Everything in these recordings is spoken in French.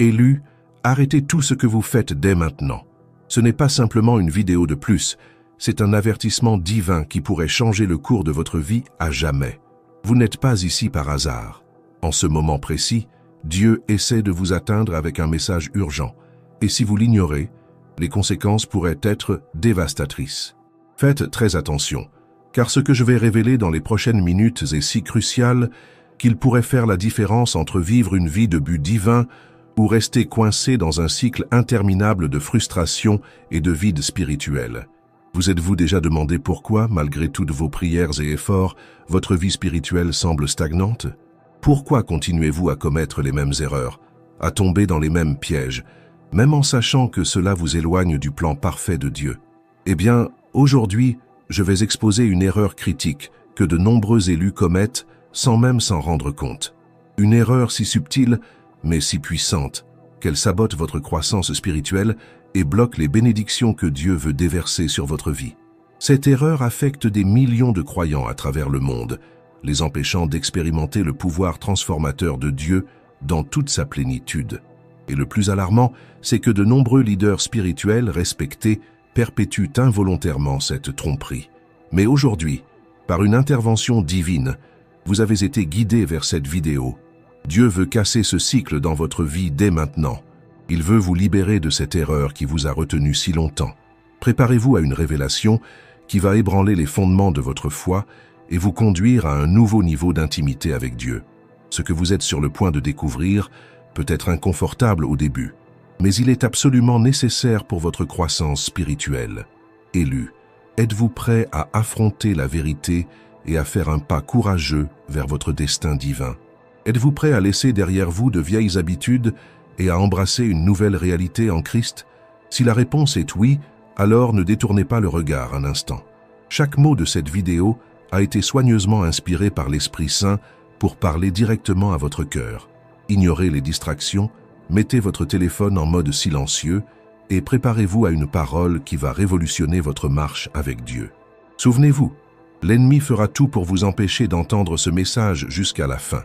Élus, arrêtez tout ce que vous faites dès maintenant. Ce n'est pas simplement une vidéo de plus, c'est un avertissement divin qui pourrait changer le cours de votre vie à jamais. Vous n'êtes pas ici par hasard. En ce moment précis, Dieu essaie de vous atteindre avec un message urgent. Et si vous l'ignorez, les conséquences pourraient être dévastatrices. Faites très attention, car ce que je vais révéler dans les prochaines minutes est si crucial qu'il pourrait faire la différence entre vivre une vie de but divin ou rester coincé dans un cycle interminable de frustration et de vide spirituel. Vous êtes-vous déjà demandé pourquoi, malgré toutes vos prières et efforts, votre vie spirituelle semble stagnante? Pourquoi continuez-vous à commettre les mêmes erreurs, à tomber dans les mêmes pièges, même en sachant que cela vous éloigne du plan parfait de Dieu? Eh bien, aujourd'hui, je vais exposer une erreur critique que de nombreux élus commettent sans même s'en rendre compte. Une erreur si subtile, mais si puissante, qu'elle sabote votre croissance spirituelle et bloque les bénédictions que Dieu veut déverser sur votre vie. Cette erreur affecte des millions de croyants à travers le monde, les empêchant d'expérimenter le pouvoir transformateur de Dieu dans toute sa plénitude. Et le plus alarmant, c'est que de nombreux leaders spirituels respectés perpétuent involontairement cette tromperie. Mais aujourd'hui, par une intervention divine, vous avez été guidé vers cette vidéo. Dieu veut casser ce cycle dans votre vie dès maintenant. Il veut vous libérer de cette erreur qui vous a retenu si longtemps. Préparez-vous à une révélation qui va ébranler les fondements de votre foi et vous conduire à un nouveau niveau d'intimité avec Dieu. Ce que vous êtes sur le point de découvrir peut être inconfortable au début, mais il est absolument nécessaire pour votre croissance spirituelle. Élus, êtes-vous prêt à affronter la vérité et à faire un pas courageux vers votre destin divin? Êtes-vous prêt à laisser derrière vous de vieilles habitudes et à embrasser une nouvelle réalité en Christ? Si la réponse est oui, alors ne détournez pas le regard un instant. Chaque mot de cette vidéo a été soigneusement inspiré par l'Esprit Saint pour parler directement à votre cœur. Ignorez les distractions, mettez votre téléphone en mode silencieux et préparez-vous à une parole qui va révolutionner votre marche avec Dieu. Souvenez-vous, l'ennemi fera tout pour vous empêcher d'entendre ce message jusqu'à la fin.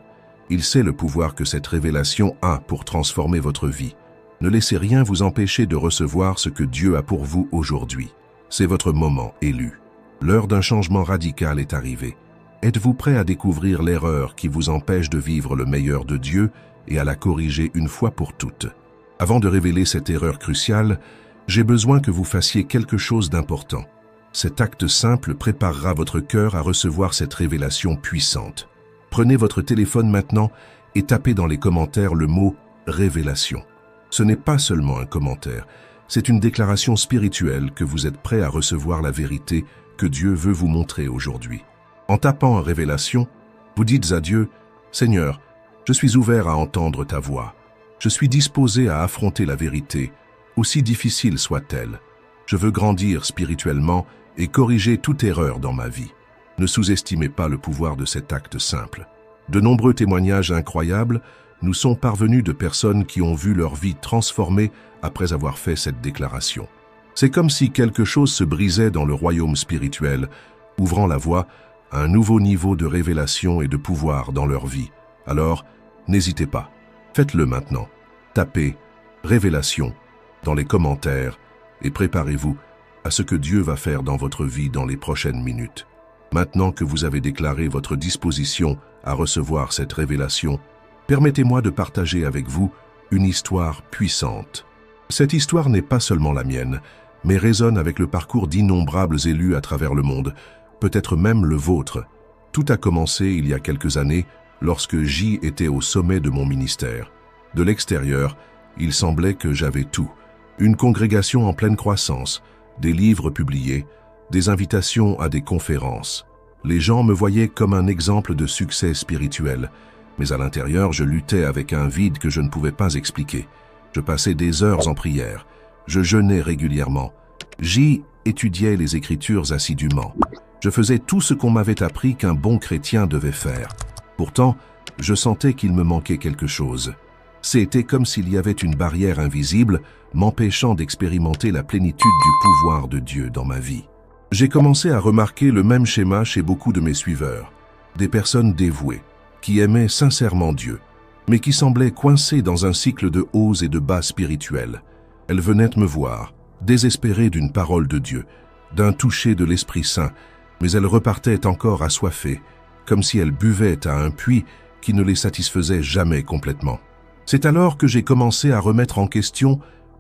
Il sait le pouvoir que cette révélation a pour transformer votre vie. Ne laissez rien vous empêcher de recevoir ce que Dieu a pour vous aujourd'hui. C'est votre moment, élu. L'heure d'un changement radical est arrivée. Êtes-vous prêt à découvrir l'erreur qui vous empêche de vivre le meilleur de Dieu et à la corriger une fois pour toutes? Avant de révéler cette erreur cruciale, j'ai besoin que vous fassiez quelque chose d'important. Cet acte simple préparera votre cœur à recevoir cette révélation puissante. Prenez votre téléphone maintenant et tapez dans les commentaires le mot « révélation ». Ce n'est pas seulement un commentaire, c'est une déclaration spirituelle que vous êtes prêt à recevoir la vérité que Dieu veut vous montrer aujourd'hui. En tapant « révélation », vous dites à Dieu « Seigneur, je suis ouvert à entendre ta voix. Je suis disposé à affronter la vérité, aussi difficile soit-elle. Je veux grandir spirituellement et corriger toute erreur dans ma vie. » Ne sous-estimez pas le pouvoir de cet acte simple. De nombreux témoignages incroyables nous sont parvenus de personnes qui ont vu leur vie transformée après avoir fait cette déclaration. C'est comme si quelque chose se brisait dans le royaume spirituel, ouvrant la voie à un nouveau niveau de révélation et de pouvoir dans leur vie. Alors, n'hésitez pas. Faites-le maintenant. Tapez « Révélation » dans les commentaires et préparez-vous à ce que Dieu va faire dans votre vie dans les prochaines minutes. Maintenant que vous avez déclaré votre disposition à recevoir cette révélation, permettez-moi de partager avec vous une histoire puissante. Cette histoire n'est pas seulement la mienne, mais résonne avec le parcours d'innombrables élus à travers le monde, peut-être même le vôtre. Tout a commencé il y a quelques années, lorsque J était au sommet de mon ministère. De l'extérieur, il semblait que j'avais tout. Une congrégation en pleine croissance, des livres publiés, des invitations à des conférences. Les gens me voyaient comme un exemple de succès spirituel, mais à l'intérieur, je luttais avec un vide que je ne pouvais pas expliquer. Je passais des heures en prière, je jeûnais régulièrement. J'y étudiais les Écritures assidûment. Je faisais tout ce qu'on m'avait appris qu'un bon chrétien devait faire. Pourtant, je sentais qu'il me manquait quelque chose. C'était comme s'il y avait une barrière invisible m'empêchant d'expérimenter la plénitude du pouvoir de Dieu dans ma vie. J'ai commencé à remarquer le même schéma chez beaucoup de mes suiveurs, des personnes dévouées, qui aimaient sincèrement Dieu, mais qui semblait coincée dans un cycle de hauts et de bas spirituels. Elle venait me voir, désespérée d'une parole de Dieu, d'un toucher de l'Esprit Saint, mais elle repartait encore assoiffée, comme si elle buvait à un puits qui ne les satisfaisait jamais complètement. C'est alors que j'ai commencé à remettre en question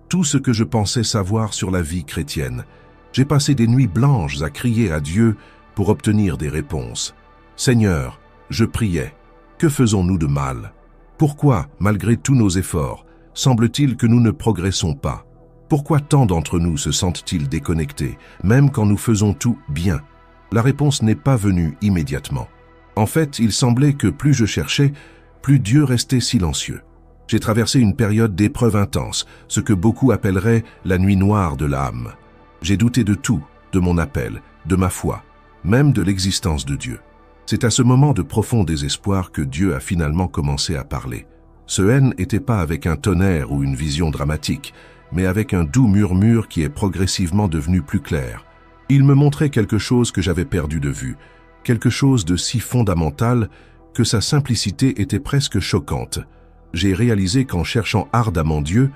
tout ce que je pensais savoir sur la vie chrétienne. J'ai passé des nuits blanches à crier à Dieu pour obtenir des réponses. Seigneur, je priais, que faisons-nous de mal? Pourquoi, malgré tous nos efforts, semble-t-il que nous ne progressons pas? Pourquoi tant d'entre nous se sentent-ils déconnectés, même quand nous faisons tout bien? La réponse n'est pas venue immédiatement. En fait, il semblait que plus je cherchais, plus Dieu restait silencieux. J'ai traversé une période d'épreuve intense, ce que beaucoup appelleraient la nuit noire de l'âme. J'ai douté de tout, de mon appel, de ma foi, même de l'existence de Dieu. C'est à ce moment de profond désespoir que Dieu a finalement commencé à parler. Ce haine n'était pas avec un tonnerre ou une vision dramatique, mais avec un doux murmure qui est progressivement devenu plus clair. Il me montrait quelque chose que j'avais perdu de vue, quelque chose de si fondamental que sa simplicité était presque choquante. J'ai réalisé qu'en cherchant ardemment Dieu,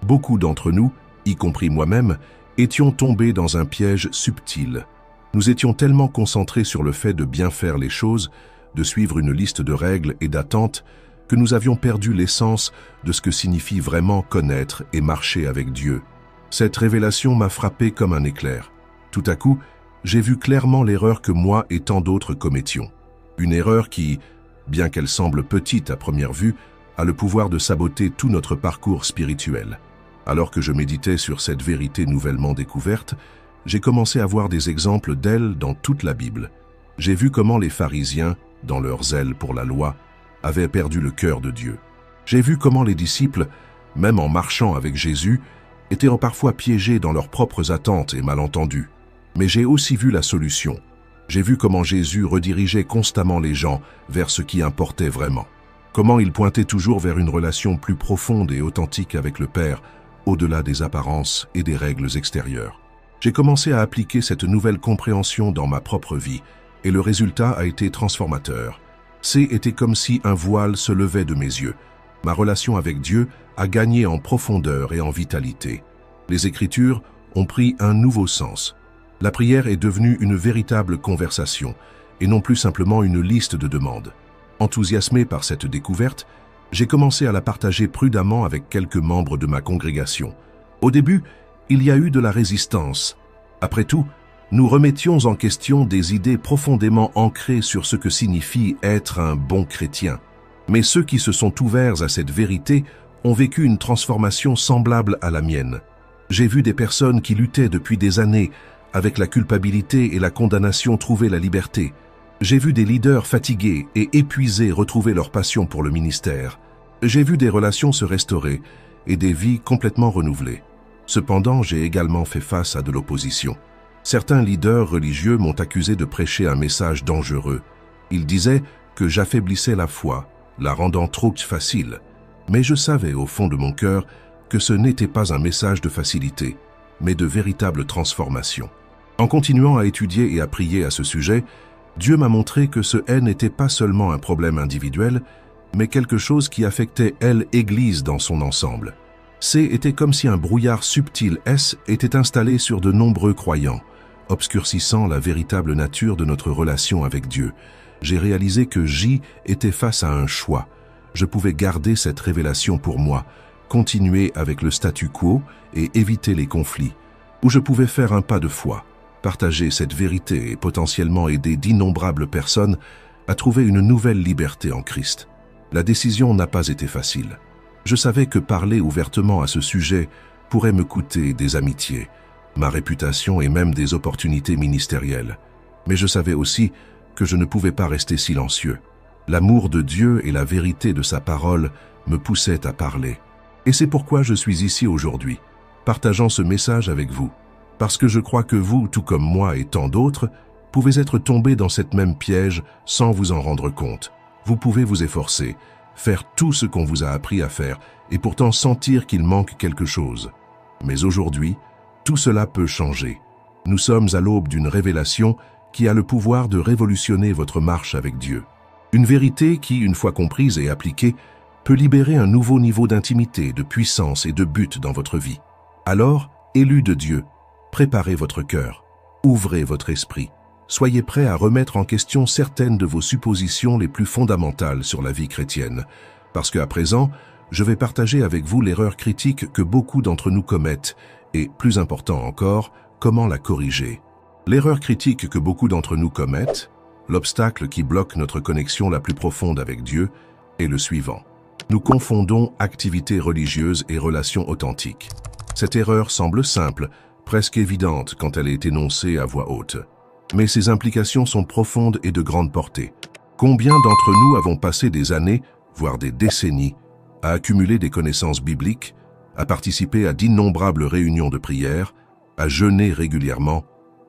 beaucoup d'entre nous, y compris moi-même, étions tombés dans un piège subtil. Nous étions tellement concentrés sur le fait de bien faire les choses, de suivre une liste de règles et d'attentes, que nous avions perdu l'essence de ce que signifie vraiment connaître et marcher avec Dieu. Cette révélation m'a frappé comme un éclair. Tout à coup, j'ai vu clairement l'erreur que moi et tant d'autres commettions. Une erreur qui, bien qu'elle semble petite à première vue, a le pouvoir de saboter tout notre parcours spirituel. Alors que je méditais sur cette vérité nouvellement découverte, j'ai commencé à voir des exemples d'elle dans toute la Bible. J'ai vu comment les pharisiens, dans leur zèle pour la loi, avaient perdu le cœur de Dieu. J'ai vu comment les disciples, même en marchant avec Jésus, étaient parfois piégés dans leurs propres attentes et malentendus. Mais j'ai aussi vu la solution. J'ai vu comment Jésus redirigeait constamment les gens vers ce qui importait vraiment. Comment il pointait toujours vers une relation plus profonde et authentique avec le Père, au-delà des apparences et des règles extérieures. J'ai commencé à appliquer cette nouvelle compréhension dans ma propre vie, et le résultat a été transformateur. C'était comme si un voile se levait de mes yeux. Ma relation avec Dieu a gagné en profondeur et en vitalité. Les Écritures ont pris un nouveau sens. La prière est devenue une véritable conversation, et non plus simplement une liste de demandes. Enthousiasmé par cette découverte, j'ai commencé à la partager prudemment avec quelques membres de ma congrégation. Au début, il y a eu de la résistance. Après tout, nous remettions en question des idées profondément ancrées sur ce que signifie être un bon chrétien. Mais ceux qui se sont ouverts à cette vérité ont vécu une transformation semblable à la mienne. J'ai vu des personnes qui luttaient depuis des années avec la culpabilité et la condamnation trouver la liberté. J'ai vu des leaders fatigués et épuisés retrouver leur passion pour le ministère. J'ai vu des relations se restaurer et des vies complètement renouvelées. Cependant, j'ai également fait face à de l'opposition. Certains leaders religieux m'ont accusé de prêcher un message dangereux. Ils disaient que j'affaiblissais la foi, la rendant trop facile. Mais je savais au fond de mon cœur que ce n'était pas un message de facilité, mais de véritable transformation. En continuant à étudier et à prier à ce sujet, Dieu m'a montré que ce haine n'était pas seulement un problème individuel, mais quelque chose qui affectait l'Église dans son ensemble. C'était comme si un brouillard subtil était installé sur de nombreux croyants, obscurcissant la véritable nature de notre relation avec Dieu. J'ai réalisé que J était face à un choix. Je pouvais garder cette révélation pour moi, continuer avec le statu quo et éviter les conflits, ou je pouvais faire un pas de foi, partager cette vérité et potentiellement aider d'innombrables personnes à trouver une nouvelle liberté en Christ. La décision n'a pas été facile. Je savais que parler ouvertement à ce sujet pourrait me coûter des amitiés, ma réputation et même des opportunités ministérielles. Mais je savais aussi que je ne pouvais pas rester silencieux. L'amour de Dieu et la vérité de sa parole me poussaient à parler. Et c'est pourquoi je suis ici aujourd'hui, partageant ce message avec vous. Parce que je crois que vous, tout comme moi et tant d'autres, pouvez être tombés dans cette même piège sans vous en rendre compte. Vous pouvez vous efforcer, faire tout ce qu'on vous a appris à faire et pourtant sentir qu'il manque quelque chose. Mais aujourd'hui, tout cela peut changer. Nous sommes à l'aube d'une révélation qui a le pouvoir de révolutionner votre marche avec Dieu. Une vérité qui, une fois comprise et appliquée, peut libérer un nouveau niveau d'intimité, de puissance et de but dans votre vie. Alors, élus de Dieu, préparez votre cœur, ouvrez votre esprit, soyez prêts à remettre en question certaines de vos suppositions les plus fondamentales sur la vie chrétienne, parce qu'à présent, je vais partager avec vous l'erreur critique que beaucoup d'entre nous commettent, et, plus important encore, comment la corriger. L'erreur critique que beaucoup d'entre nous commettent, l'obstacle qui bloque notre connexion la plus profonde avec Dieu, est le suivant. Nous confondons activité religieuse et relation authentique. Cette erreur semble simple, presque évidente quand elle est énoncée à voix haute. Mais ses implications sont profondes et de grande portée. Combien d'entre nous avons passé des années, voire des décennies, à accumuler des connaissances bibliques, à participer à d'innombrables réunions de prière, à jeûner régulièrement,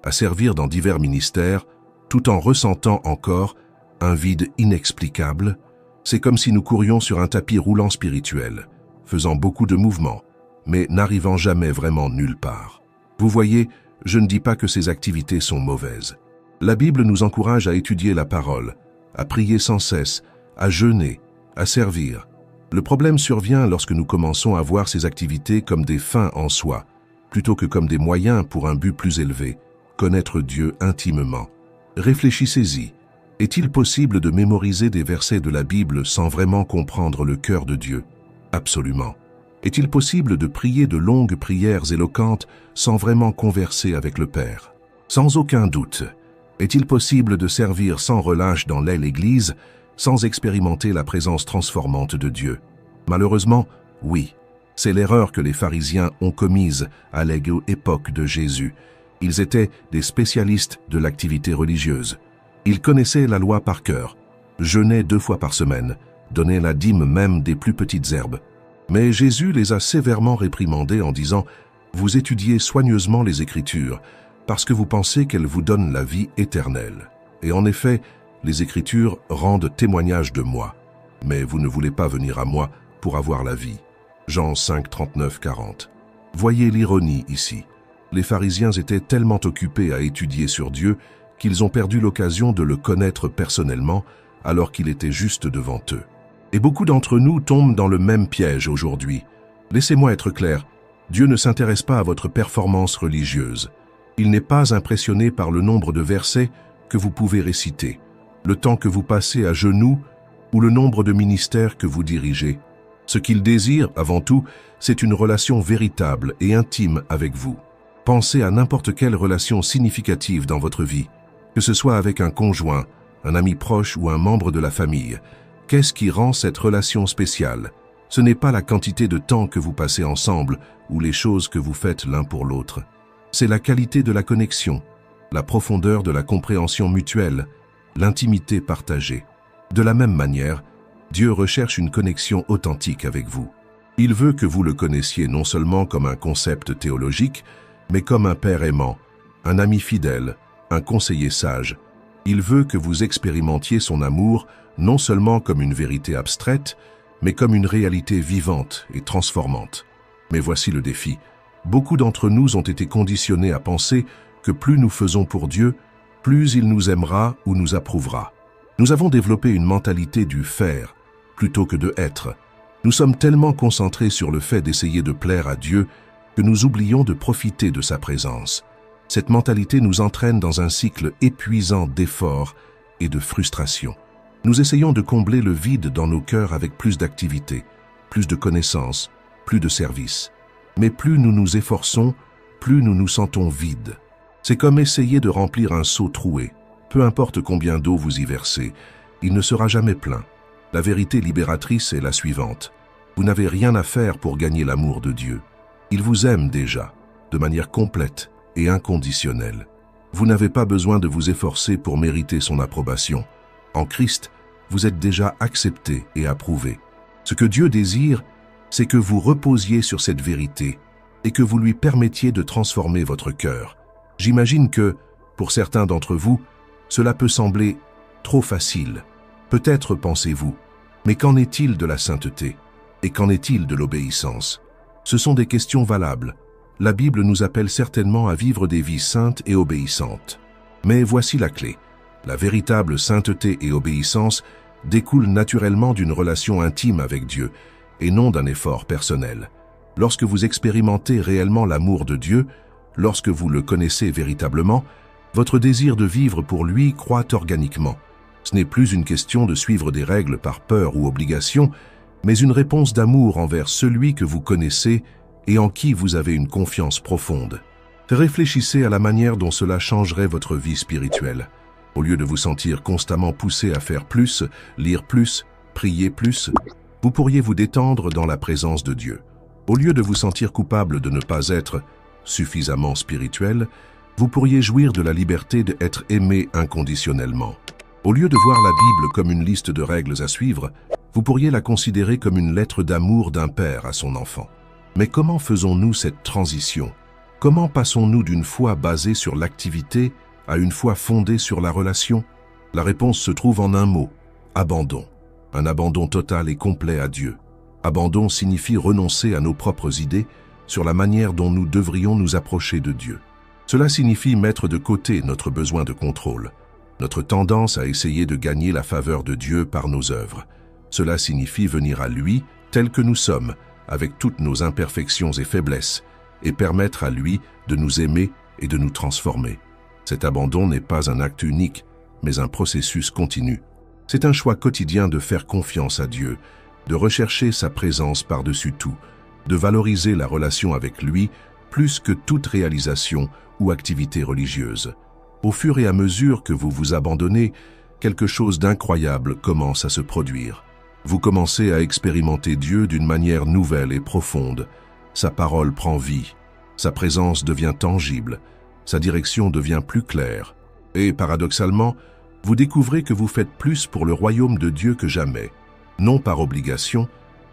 à servir dans divers ministères, tout en ressentant encore un vide inexplicable? C'est comme si nous courions sur un tapis roulant spirituel, faisant beaucoup de mouvements, mais n'arrivant jamais vraiment nulle part. Vous voyez, je ne dis pas que ces activités sont mauvaises. La Bible nous encourage à étudier la parole, à prier sans cesse, à jeûner, à servir. Le problème survient lorsque nous commençons à voir ces activités comme des fins en soi, plutôt que comme des moyens pour un but plus élevé, connaître Dieu intimement. Réfléchissez-y. Est-il possible de mémoriser des versets de la Bible sans vraiment comprendre le cœur de Dieu? Absolument. Est-il possible de prier de longues prières éloquentes sans vraiment converser avec le Père? Sans aucun doute. Est-il possible de servir sans relâche dans l'aile Église sans expérimenter la présence transformante de Dieu? Malheureusement, oui. C'est l'erreur que les pharisiens ont commise à l'époque de Jésus. Ils étaient des spécialistes de l'activité religieuse. Ils connaissaient la loi par cœur, jeûnaient 2 fois par semaine, donnaient la dîme même des plus petites herbes. Mais Jésus les a sévèrement réprimandés en disant « Vous étudiez soigneusement les Écritures, parce que vous pensez qu'elles vous donnent la vie éternelle. Et en effet, les Écritures rendent témoignage de moi, mais vous ne voulez pas venir à moi pour avoir la vie. » Jean 5, 39, 40. Voyez l'ironie ici. Les pharisiens étaient tellement occupés à étudier sur Dieu qu'ils ont perdu l'occasion de le connaître personnellement alors qu'il était juste devant eux. Et beaucoup d'entre nous tombent dans le même piège aujourd'hui. Laissez-moi être clair, Dieu ne s'intéresse pas à votre performance religieuse. Il n'est pas impressionné par le nombre de versets que vous pouvez réciter, le temps que vous passez à genoux ou le nombre de ministères que vous dirigez. Ce qu'il désire, avant tout, c'est une relation véritable et intime avec vous. Pensez à n'importe quelle relation significative dans votre vie, que ce soit avec un conjoint, un ami proche ou un membre de la famille. Qu'est-ce qui rend cette relation spéciale? Ce n'est pas la quantité de temps que vous passez ensemble ou les choses que vous faites l'un pour l'autre. C'est la qualité de la connexion, la profondeur de la compréhension mutuelle, l'intimité partagée. De la même manière, Dieu recherche une connexion authentique avec vous. Il veut que vous le connaissiez non seulement comme un concept théologique, mais comme un père aimant, un ami fidèle, un conseiller sage. Il veut que vous expérimentiez son amour non seulement comme une vérité abstraite, mais comme une réalité vivante et transformante. Mais voici le défi. Beaucoup d'entre nous ont été conditionnés à penser que plus nous faisons pour Dieu, plus il nous aimera ou nous approuvera. Nous avons développé une mentalité du faire plutôt que de être. Nous sommes tellement concentrés sur le fait d'essayer de plaire à Dieu que nous oublions de profiter de sa présence. Cette mentalité nous entraîne dans un cycle épuisant d'efforts et de frustration. Nous essayons de combler le vide dans nos cœurs avec plus d'activités, plus de connaissances, plus de services. Mais plus nous nous efforçons, plus nous nous sentons vides. C'est comme essayer de remplir un seau troué. Peu importe combien d'eau vous y versez, il ne sera jamais plein. La vérité libératrice est la suivante. Vous n'avez rien à faire pour gagner l'amour de Dieu. Il vous aime déjà, de manière complète et inconditionnelle. Vous n'avez pas besoin de vous efforcer pour mériter son approbation. En Christ, vous êtes déjà accepté et approuvé. Ce que Dieu désire, c'est que vous reposiez sur cette vérité et que vous lui permettiez de transformer votre cœur. J'imagine que, pour certains d'entre vous, cela peut sembler trop facile. Peut-être pensez-vous, mais qu'en est-il de la sainteté? Et qu'en est-il de l'obéissance? Ce sont des questions valables. La Bible nous appelle certainement à vivre des vies saintes et obéissantes. Mais voici la clé. La véritable sainteté et obéissance découle naturellement d'une relation intime avec Dieu et non d'un effort personnel. Lorsque vous expérimentez réellement l'amour de Dieu, lorsque vous le connaissez véritablement, votre désir de vivre pour lui croît organiquement. Ce n'est plus une question de suivre des règles par peur ou obligation, mais une réponse d'amour envers celui que vous connaissez et en qui vous avez une confiance profonde. Réfléchissez à la manière dont cela changerait votre vie spirituelle. Au lieu de vous sentir constamment poussé à faire plus, lire plus, prier plus, vous pourriez vous détendre dans la présence de Dieu. Au lieu de vous sentir coupable de ne pas être suffisamment spirituel, vous pourriez jouir de la liberté d'être aimé inconditionnellement. Au lieu de voir la Bible comme une liste de règles à suivre, vous pourriez la considérer comme une lettre d'amour d'un père à son enfant. Mais comment faisons-nous cette transition? Comment passons-nous d'une foi basée sur l'activité à une foi fondée sur la relation? La réponse se trouve en un mot: abandon. Un abandon total et complet à Dieu. Abandon signifie renoncer à nos propres idées sur la manière dont nous devrions nous approcher de Dieu. Cela signifie mettre de côté notre besoin de contrôle, notre tendance à essayer de gagner la faveur de Dieu par nos œuvres. Cela signifie venir à lui tel que nous sommes, avec toutes nos imperfections et faiblesses, et permettre à lui de nous aimer et de nous transformer. Cet abandon n'est pas un acte unique, mais un processus continu. C'est un choix quotidien de faire confiance à Dieu, de rechercher sa présence par-dessus tout, de valoriser la relation avec lui plus que toute réalisation ou activité religieuse. Au fur et à mesure que vous vous abandonnez, quelque chose d'incroyable commence à se produire. Vous commencez à expérimenter Dieu d'une manière nouvelle et profonde. Sa parole prend vie, sa présence devient tangible, sa direction devient plus claire. Et paradoxalement, vous découvrez que vous faites plus pour le royaume de Dieu que jamais, non par obligation,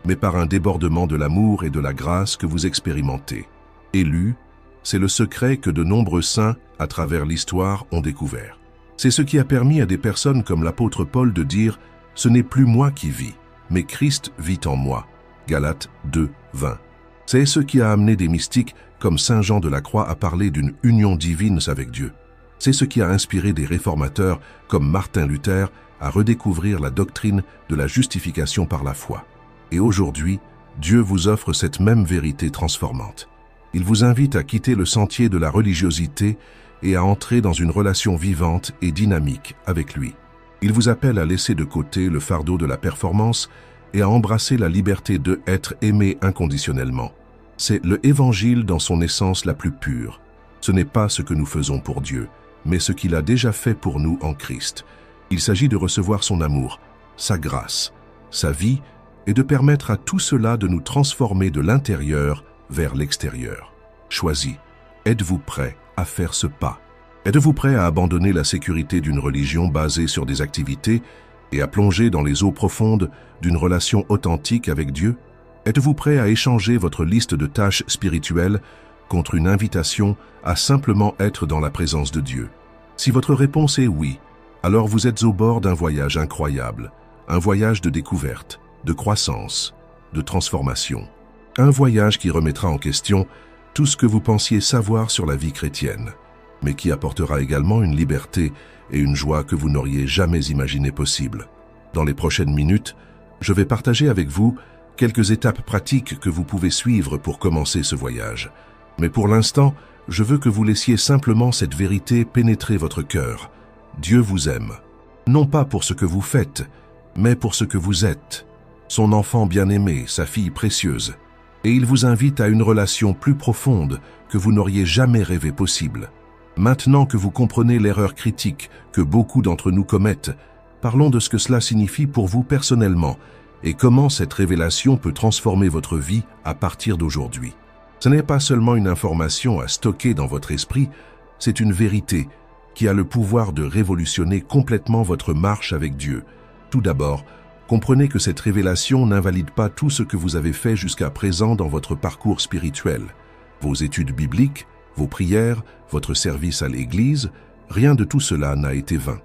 mais par un débordement de l'amour et de la grâce que vous expérimentez. Élu, c'est le secret que de nombreux saints, à travers l'histoire, ont découvert. C'est ce qui a permis à des personnes comme l'apôtre Paul de dire « Ce n'est plus moi qui vis, mais Christ vit en moi ». Galates 2, 20. C'est ce qui a amené des mystiques comme Saint Jean de la Croix à parler d'une union divine avec Dieu. C'est ce qui a inspiré des réformateurs comme Martin Luther à redécouvrir la doctrine de la justification par la foi. Et aujourd'hui, Dieu vous offre cette même vérité transformante. Il vous invite à quitter le sentier de la religiosité et à entrer dans une relation vivante et dynamique avec lui. Il vous appelle à laisser de côté le fardeau de la performance et à embrasser la liberté de être aimé inconditionnellement. C'est le Évangile dans son essence la plus pure. Ce n'est pas ce que nous faisons pour Dieu, mais ce qu'il a déjà fait pour nous en Christ. Il s'agit de recevoir son amour, sa grâce, sa vie et de permettre à tout cela de nous transformer de l'intérieur vers l'extérieur. Choisis. Êtes-vous prêt à faire ce pas? Êtes-vous prêt à abandonner la sécurité d'une religion basée sur des activités et à plonger dans les eaux profondes d'une relation authentique avec Dieu? Êtes-vous prêt à échanger votre liste de tâches spirituelles contre une invitation à simplement être dans la présence de Dieu? Si votre réponse est oui, alors vous êtes au bord d'un voyage incroyable, un voyage de découverte, de croissance, de transformation. Un voyage qui remettra en question tout ce que vous pensiez savoir sur la vie chrétienne, mais qui apportera également une liberté et une joie que vous n'auriez jamais imaginé possible. Dans les prochaines minutes, je vais partager avec vous quelques étapes pratiques que vous pouvez suivre pour commencer ce voyage. Mais pour l'instant, je veux que vous laissiez simplement cette vérité pénétrer votre cœur. Dieu vous aime, non pas pour ce que vous faites, mais pour ce que vous êtes, son enfant bien-aimé, sa fille précieuse. Et il vous invite à une relation plus profonde que vous n'auriez jamais rêvé possible. Maintenant que vous comprenez l'erreur critique que beaucoup d'entre nous commettent, parlons de ce que cela signifie pour vous personnellement et comment cette révélation peut transformer votre vie à partir d'aujourd'hui. Ce n'est pas seulement une information à stocker dans votre esprit, c'est une vérité qui a le pouvoir de révolutionner complètement votre marche avec Dieu. Tout d'abord, comprenez que cette révélation n'invalide pas tout ce que vous avez fait jusqu'à présent dans votre parcours spirituel. Vos études bibliques, vos prières, votre service à l'Église, rien de tout cela n'a été vain.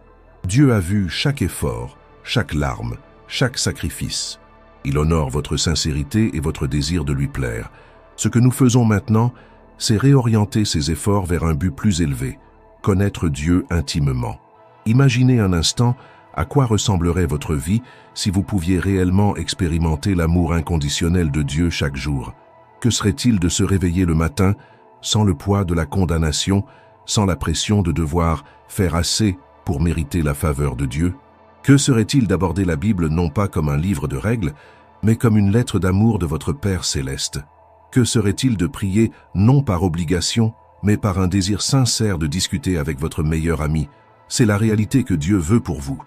Dieu a vu chaque effort, chaque larme, chaque sacrifice. Il honore votre sincérité et votre désir de lui plaire. Ce que nous faisons maintenant, c'est réorienter ces efforts vers un but plus élevé, connaître Dieu intimement. Imaginez un instant À quoi ressemblerait votre vie si vous pouviez réellement expérimenter l'amour inconditionnel de Dieu chaque jour? Que serait-il de se réveiller le matin sans le poids de la condamnation, sans la pression de devoir faire assez pour mériter la faveur de Dieu? Que serait-il d'aborder la Bible non pas comme un livre de règles, mais comme une lettre d'amour de votre Père céleste? Que serait-il de prier non par obligation, mais par un désir sincère de discuter avec votre meilleur ami? C'est la réalité que Dieu veut pour vous.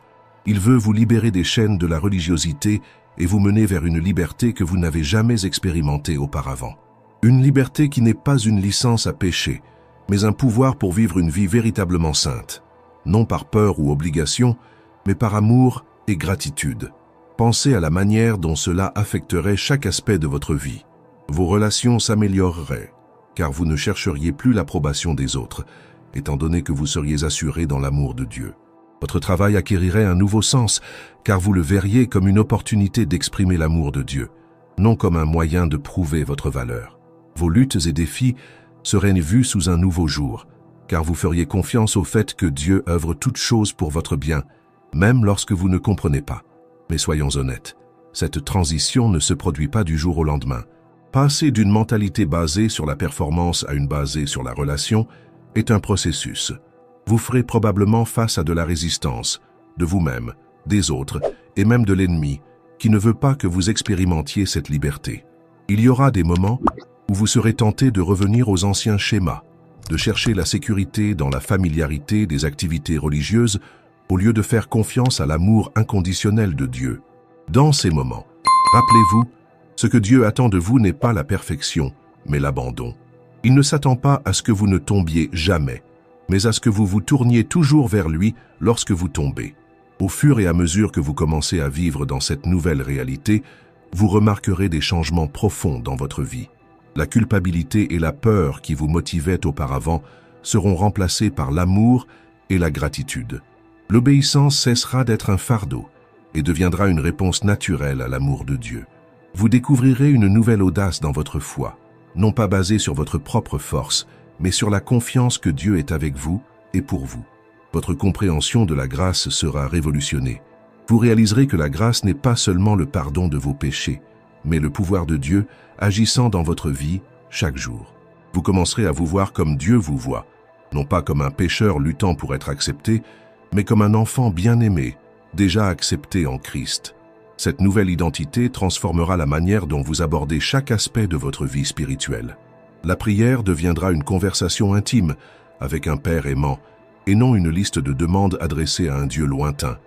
Il veut vous libérer des chaînes de la religiosité et vous mener vers une liberté que vous n'avez jamais expérimentée auparavant. Une liberté qui n'est pas une licence à pécher, mais un pouvoir pour vivre une vie véritablement sainte. Non par peur ou obligation, mais par amour et gratitude. Pensez à la manière dont cela affecterait chaque aspect de votre vie. Vos relations s'amélioreraient, car vous ne chercheriez plus l'approbation des autres, étant donné que vous seriez assuré dans l'amour de Dieu. Votre travail acquérirait un nouveau sens, car vous le verriez comme une opportunité d'exprimer l'amour de Dieu, non comme un moyen de prouver votre valeur. Vos luttes et défis seraient vus sous un nouveau jour, car vous feriez confiance au fait que Dieu œuvre toutes choses pour votre bien, même lorsque vous ne comprenez pas. Mais soyons honnêtes, cette transition ne se produit pas du jour au lendemain. Passer d'une mentalité basée sur la performance à une basée sur la relation est un processus. Vous ferez probablement face à de la résistance, de vous-même, des autres et même de l'ennemi, qui ne veut pas que vous expérimentiez cette liberté. Il y aura des moments où vous serez tenté de revenir aux anciens schémas, de chercher la sécurité dans la familiarité des activités religieuses au lieu de faire confiance à l'amour inconditionnel de Dieu. Dans ces moments, rappelez-vous, ce que Dieu attend de vous n'est pas la perfection, mais l'abandon. Il ne s'attend pas à ce que vous ne tombiez jamais, mais à ce que vous vous tourniez toujours vers lui lorsque vous tombez. Au fur et à mesure que vous commencez à vivre dans cette nouvelle réalité, vous remarquerez des changements profonds dans votre vie. La culpabilité et la peur qui vous motivaient auparavant seront remplacées par l'amour et la gratitude. L'obéissance cessera d'être un fardeau et deviendra une réponse naturelle à l'amour de Dieu. Vous découvrirez une nouvelle audace dans votre foi, non pas basée sur votre propre force, mais sur la confiance que Dieu est avec vous et pour vous. Votre compréhension de la grâce sera révolutionnée. Vous réaliserez que la grâce n'est pas seulement le pardon de vos péchés, mais le pouvoir de Dieu agissant dans votre vie chaque jour. Vous commencerez à vous voir comme Dieu vous voit, non pas comme un pécheur luttant pour être accepté, mais comme un enfant bien-aimé, déjà accepté en Christ. Cette nouvelle identité transformera la manière dont vous abordez chaque aspect de votre vie spirituelle. La prière deviendra une conversation intime avec un Père aimant et non une liste de demandes adressées à un Dieu lointain.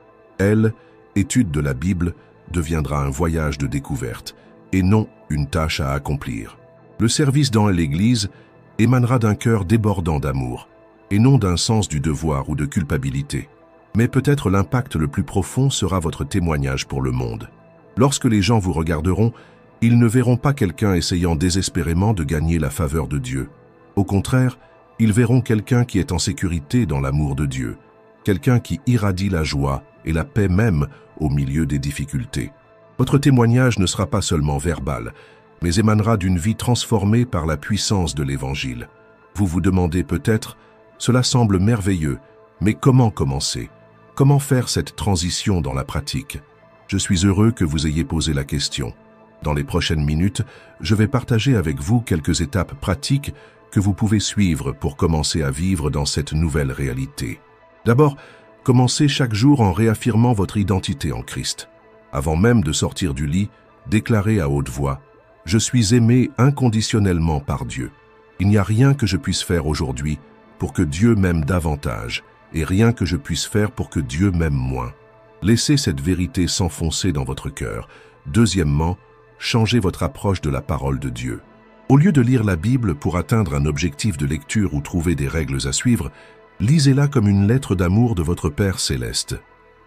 Étude de la Bible, deviendra un voyage de découverte et non une tâche à accomplir. Le service dans l'Église émanera d'un cœur débordant d'amour et non d'un sens du devoir ou de culpabilité. Mais peut-être l'impact le plus profond sera votre témoignage pour le monde. Lorsque les gens vous regarderont, ils ne verront pas quelqu'un essayant désespérément de gagner la faveur de Dieu. Au contraire, ils verront quelqu'un qui est en sécurité dans l'amour de Dieu, quelqu'un qui irradie la joie et la paix même au milieu des difficultés. Votre témoignage ne sera pas seulement verbal, mais émanera d'une vie transformée par la puissance de l'Évangile. Vous vous demandez peut-être, cela semble merveilleux, mais comment commencer? Comment faire cette transition dans la pratique? Je suis heureux que vous ayez posé la question. Dans les prochaines minutes, je vais partager avec vous quelques étapes pratiques que vous pouvez suivre pour commencer à vivre dans cette nouvelle réalité. D'abord, commencez chaque jour en réaffirmant votre identité en Christ. Avant même de sortir du lit, déclarez à haute voix « Je suis aimé inconditionnellement par Dieu. Il n'y a rien que je puisse faire aujourd'hui pour que Dieu m'aime davantage et rien que je puisse faire pour que Dieu m'aime moins. » Laissez cette vérité s'enfoncer dans votre cœur. Deuxièmement, changez votre approche de la parole de Dieu. Au lieu de lire la Bible pour atteindre un objectif de lecture ou trouver des règles à suivre, lisez-la comme une lettre d'amour de votre Père céleste.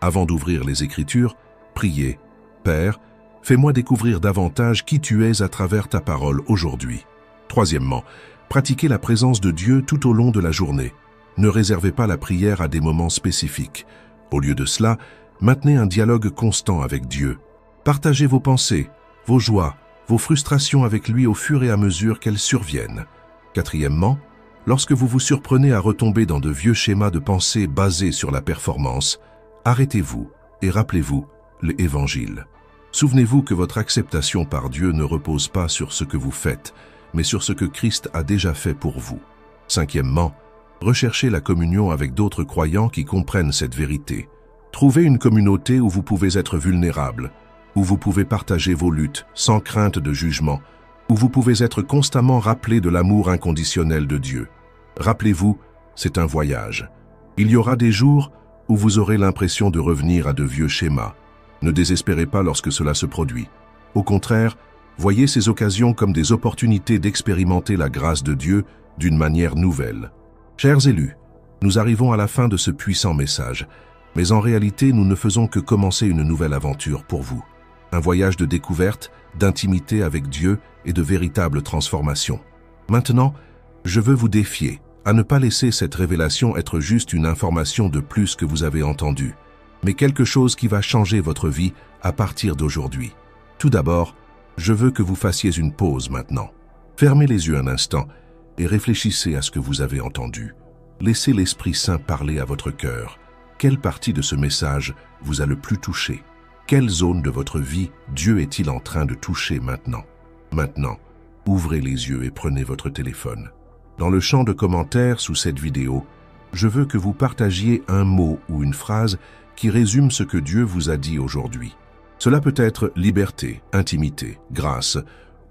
Avant d'ouvrir les Écritures, priez « Père, fais-moi découvrir davantage qui tu es à travers ta parole aujourd'hui. » Troisièmement, pratiquez la présence de Dieu tout au long de la journée. Ne réservez pas la prière à des moments spécifiques. Au lieu de cela, maintenez un dialogue constant avec Dieu. Partagez vos pensées, vos joies, vos frustrations avec lui au fur et à mesure qu'elles surviennent. Quatrièmement, lorsque vous vous surprenez à retomber dans de vieux schémas de pensée basés sur la performance, arrêtez-vous et rappelez-vous l'Évangile. Souvenez-vous que votre acceptation par Dieu ne repose pas sur ce que vous faites, mais sur ce que Christ a déjà fait pour vous. Cinquièmement, recherchez la communion avec d'autres croyants qui comprennent cette vérité. Trouvez une communauté où vous pouvez être vulnérable, où vous pouvez partager vos luttes sans crainte de jugement, où vous pouvez être constamment rappelé de l'amour inconditionnel de Dieu. Rappelez-vous, c'est un voyage. Il y aura des jours où vous aurez l'impression de revenir à de vieux schémas. Ne désespérez pas lorsque cela se produit. Au contraire, voyez ces occasions comme des opportunités d'expérimenter la grâce de Dieu d'une manière nouvelle. Chers élus, nous arrivons à la fin de ce puissant message, mais en réalité, nous ne faisons que commencer une nouvelle aventure pour vous. Un voyage de découverte, d'intimité avec Dieu et de véritable transformation. Maintenant, je veux vous défier à ne pas laisser cette révélation être juste une information de plus que vous avez entendue, mais quelque chose qui va changer votre vie à partir d'aujourd'hui. Tout d'abord, je veux que vous fassiez une pause maintenant. Fermez les yeux un instant et réfléchissez à ce que vous avez entendu. Laissez l'Esprit Saint parler à votre cœur. Quelle partie de ce message vous a le plus touché? Quelle zone de votre vie Dieu est-il en train de toucher maintenant? Maintenant, ouvrez les yeux et prenez votre téléphone. Dans le champ de commentaires sous cette vidéo, je veux que vous partagiez un mot ou une phrase qui résume ce que Dieu vous a dit aujourd'hui. Cela peut être liberté, intimité, grâce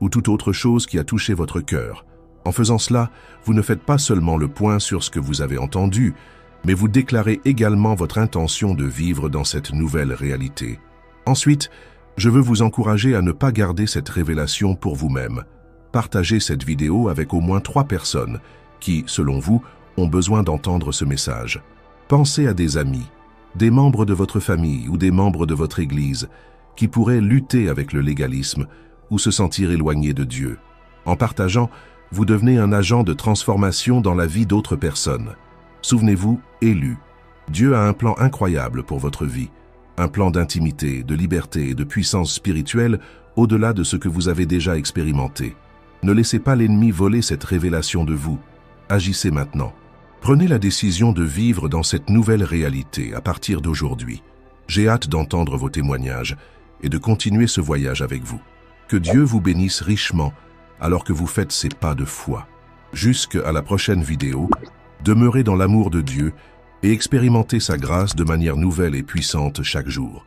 ou toute autre chose qui a touché votre cœur. En faisant cela, vous ne faites pas seulement le point sur ce que vous avez entendu, mais vous déclarez également votre intention de vivre dans cette nouvelle réalité. Ensuite, je veux vous encourager à ne pas garder cette révélation pour vous-même. Partagez cette vidéo avec au moins 3 personnes qui, selon vous, ont besoin d'entendre ce message. Pensez à des amis, des membres de votre famille ou des membres de votre Église qui pourraient lutter avec le légalisme ou se sentir éloignés de Dieu. En partageant, vous devenez un agent de transformation dans la vie d'autres personnes. Souvenez-vous, élus, Dieu a un plan incroyable pour votre vie, un plan d'intimité, de liberté et de puissance spirituelle au-delà de ce que vous avez déjà expérimenté. Ne laissez pas l'ennemi voler cette révélation de vous. Agissez maintenant. Prenez la décision de vivre dans cette nouvelle réalité à partir d'aujourd'hui. J'ai hâte d'entendre vos témoignages et de continuer ce voyage avec vous. Que Dieu vous bénisse richement alors que vous faites ces pas de foi. Jusqu'à la prochaine vidéo, demeurez dans l'amour de Dieu et expérimentez sa grâce de manière nouvelle et puissante chaque jour.